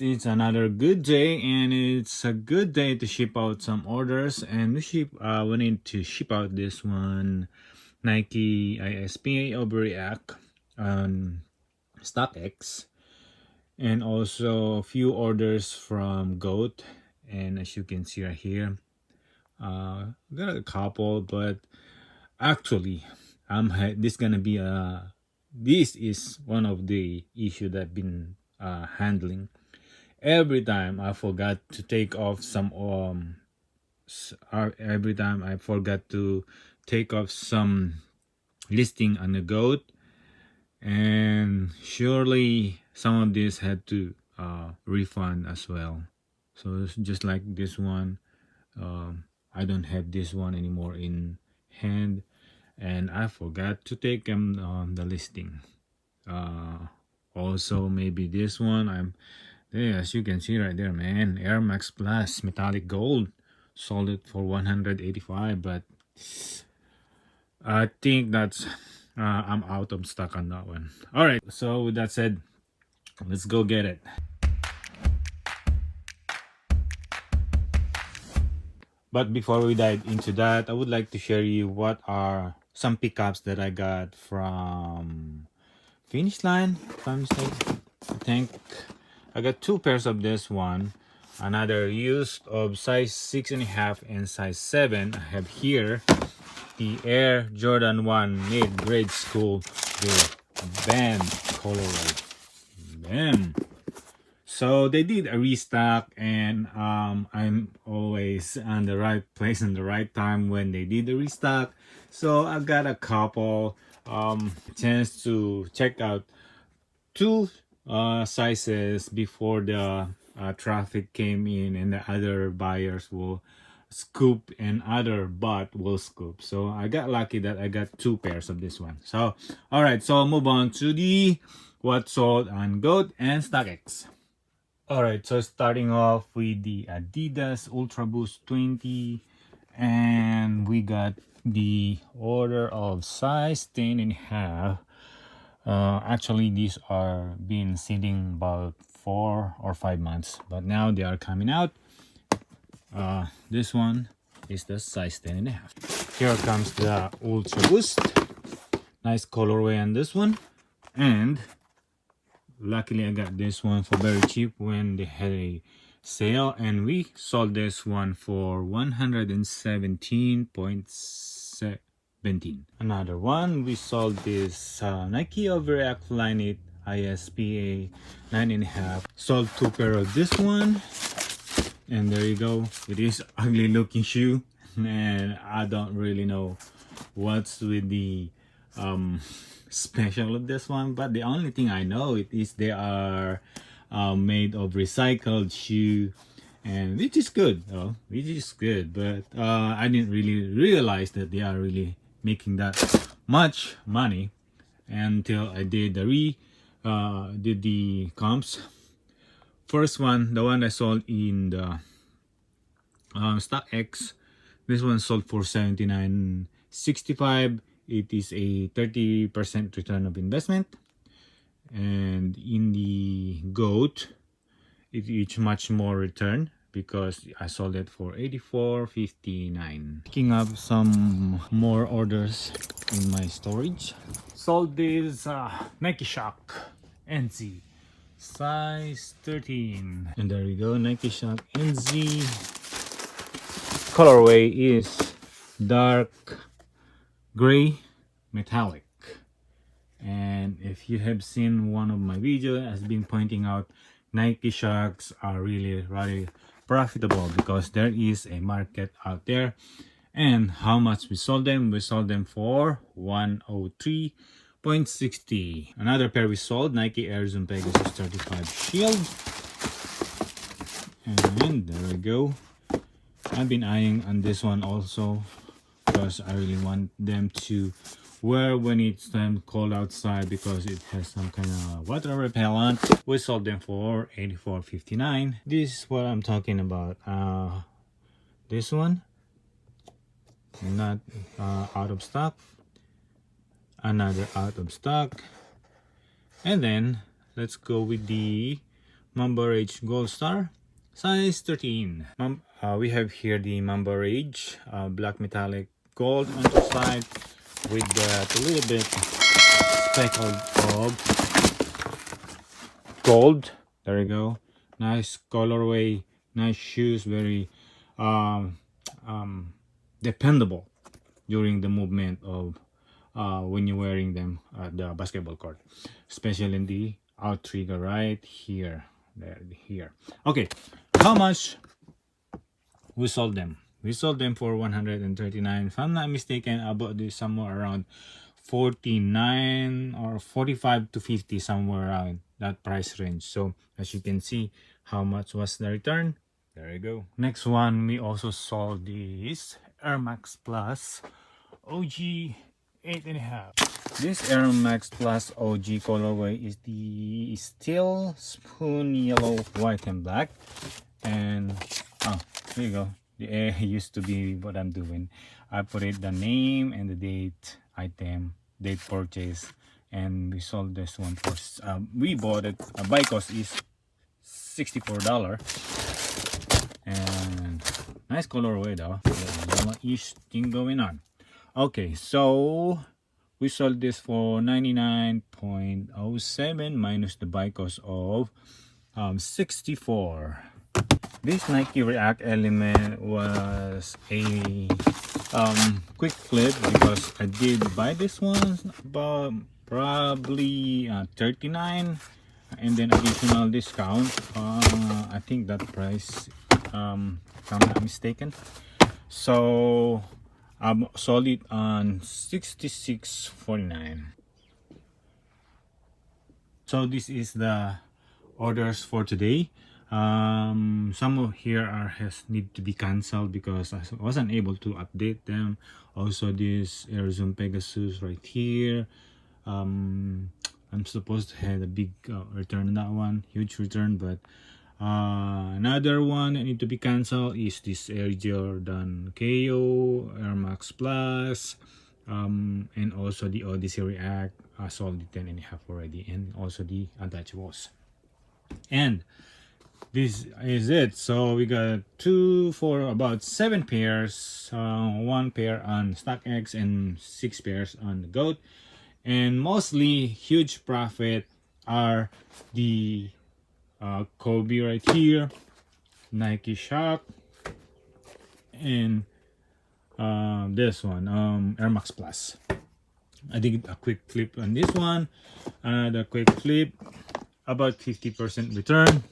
It's another good day, and it's a good day to ship out some orders. And we need to ship out this one Nike ISPA overreact on StockX, and also a few orders from Goat. And as you can see right here, got a couple, but actually, this is one of the issue that I've been handling. Every time I forgot to take off every time I forgot to take off some listing on the Goat, and surely some of this had to refund as well. So it's just like this one, I don't have this one anymore in hand, and I forgot to take the listing. Also maybe this one, as you can see right there, man, Air Max Plus metallic gold, sold it for 185, but I think that's I'm out of stock on that one. All right, so with that said, let's go get it. But before we dive into that, I would like to share you what are some pickups that I got from Finish Line, if I'm mistaken. I think I got two pairs of this one, another used of size 6.5 and size 7. I have here the Air Jordan 1 mid grade school with band colorway. Bam! So they did a restock, and I'm always on the right place and the right time when they did the restock. So I got a couple chance to check out two sizes before the traffic came in and the other buyers will scoop and other bot will scoop. So I got lucky that I got two pairs of this one. So all right, so I'll move on to the what sold on Goat and StockX. All right, so starting off with the Adidas Ultra Boost 20, and we got the order of size 10.5. Actually, these are been sitting about 4 or 5 months, but now they are coming out. This one is the size 10.5. Here comes the Ultra Boost. Nice colorway on this one, and luckily I got this one for very cheap when they had a sale, and we sold this one for 117.17. Another one, we sold this Nike Overreact Flyknit ISPA 9.5. Sold two pair of this one, and there you go. It is ugly looking shoe, and I don't really know what's with the special of this one, but the only thing I know it is they are made of recycled shoe, and which is good though, but I didn't really realize that they are really making that much money until I did the comps. First one, the one I sold in the StockX, this one sold for 79.65. It is a 30% return of investment. And in the Goat, it is much more return because I sold it for 84.59. Picking up some more orders in my storage. Sold this Nike Shock NZ size 13. And there we go, Nike Shock NZ. Colorway is dark gray metallic, and if you have seen one of my videos, has been pointing out Nike Shocks are really profitable because there is a market out there. And how much we sold them for 103.60. Another pair we sold, Nike Air Zoom Pegasus 35 Shield, and there we go. I've been eyeing on this one also because I really want them to wear when it's time cold outside because it has some kind of water repellent. We sold them for 84.59. This is what I'm talking about. This one, not out of stock. Another out of stock. And then let's go with the Mamba Rage Gold Star, size 13. We have here the Mamba Rage black metallic gold on the side with that a little bit speckled of gold. There you go. Nice colorway, nice shoes, very um, dependable during the movement of when you're wearing them at the basketball court, especially in the out trigger right here, there, here. Okay, how much we sold them? We sold them for 139. If I'm not mistaken, about this somewhere around 49 or 45 to 50, somewhere around that price range. So as you can see, how much was the return? There you go. Next one, we also sold this Air Max Plus OG 8.5. This Air Max Plus OG colorway is the steel spoon yellow, white, and black. And oh, here you go. The air used to be what I'm doing. I put it the name and the date, item, date purchase, and we sold this one for. We bought it. Buy cost is $64, and nice colorway though. Yellowish thing going on. Okay, so we sold this for 99.07 minus the buy cost of 64. This Nike React element was a quick flip because I did buy this one about probably 39, and then additional discount. I think that price, if I'm not mistaken. So I sold it on $66.49. So this is the orders for today. Some of here has need to be canceled because I wasn't able to update them. Also this Air Zoom Pegasus right here. I'm supposed to have a big return on that one, huge return, but another one that need to be canceled is this Air Jordan KO, Air Max Plus, and also the Odyssey React. I sold the 10.5 already, and also the untouchables. And this is it. So we got 2 for about 7 pairs, 1 pair on StockX and 6 pairs on the GOAT. And mostly huge profit are the Kobe right here, Nike Shock, and this one, Air Max Plus. I did a quick flip on this one, another quick flip, about 50% return,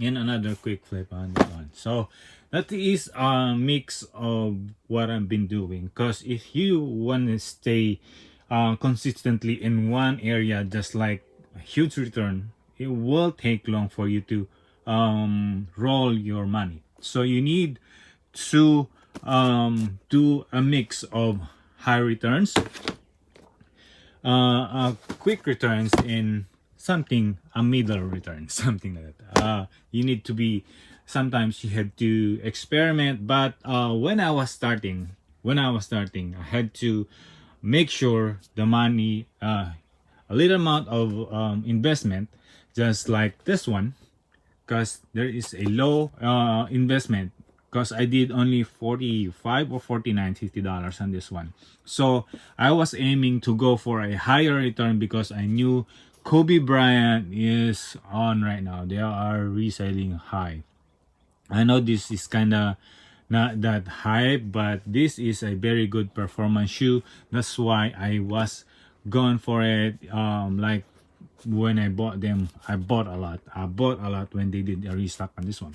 and another quick flip on this one. So that is a mix of what I've been doing, because if you want to stay consistently in one area, just like a huge return, it will take long for you to roll your money. So you need to do a mix of high returns, quick returns, in something a middle return, something like that. You need to be, sometimes you have to experiment, but when I was starting, I had to make sure the money, a little amount of investment, just like this one, because there is a low investment, because I did only 45 or 49, $50 on this one. So I was aiming to go for a higher return because I knew Kobe Bryant is on right now. They are reselling high. I know this is kind of not that high, but this is a very good performance shoe. That's why I was going for it. Like when I bought them, I bought a lot when they did a restock on this one.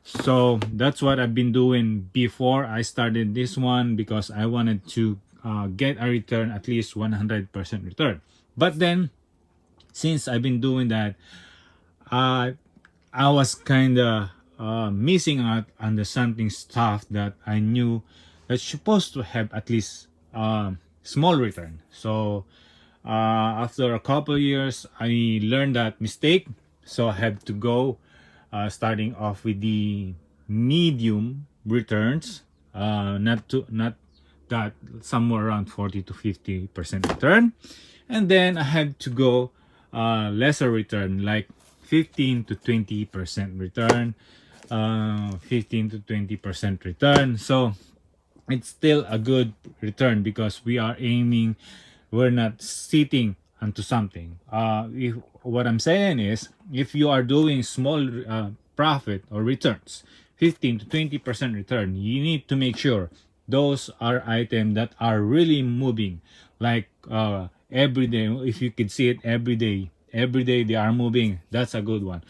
So that's what I've been doing before I started this one, because I wanted to get a return, at least 100% return. But then, since I've been doing that, I was kind of missing out on the something stuff that I knew that's supposed to have at least small return. So after a couple years, I learned that mistake. So I had to go starting off with the medium returns, not that, somewhere around 40 to 50% return, and then I had to go lesser return, like 15 to 20% return. 15 to 20% return. So it's still a good return because we're not sitting onto something. What I'm saying is, if you are doing small profit or returns, 15 to 20% return, you need to make sure those are items that are really moving, like every day. If you could see it every day they are moving. That's a good one.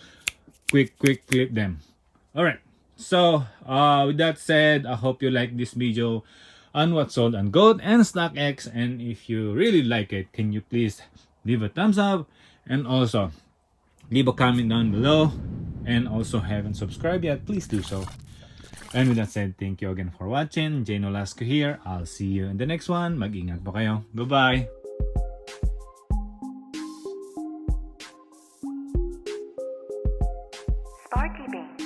Quick clip them. All right. So with that said, I hope you like this video on what sold on Gold and StockX. And if you really like it, can you please leave a thumbs up and also leave a comment down below. And also haven't subscribed yet, please do so. And with that said, thank you again for watching. Nolasco here. I'll see you in the next one. Mag-ingat po kayo. Bye-bye. Sparky Bean.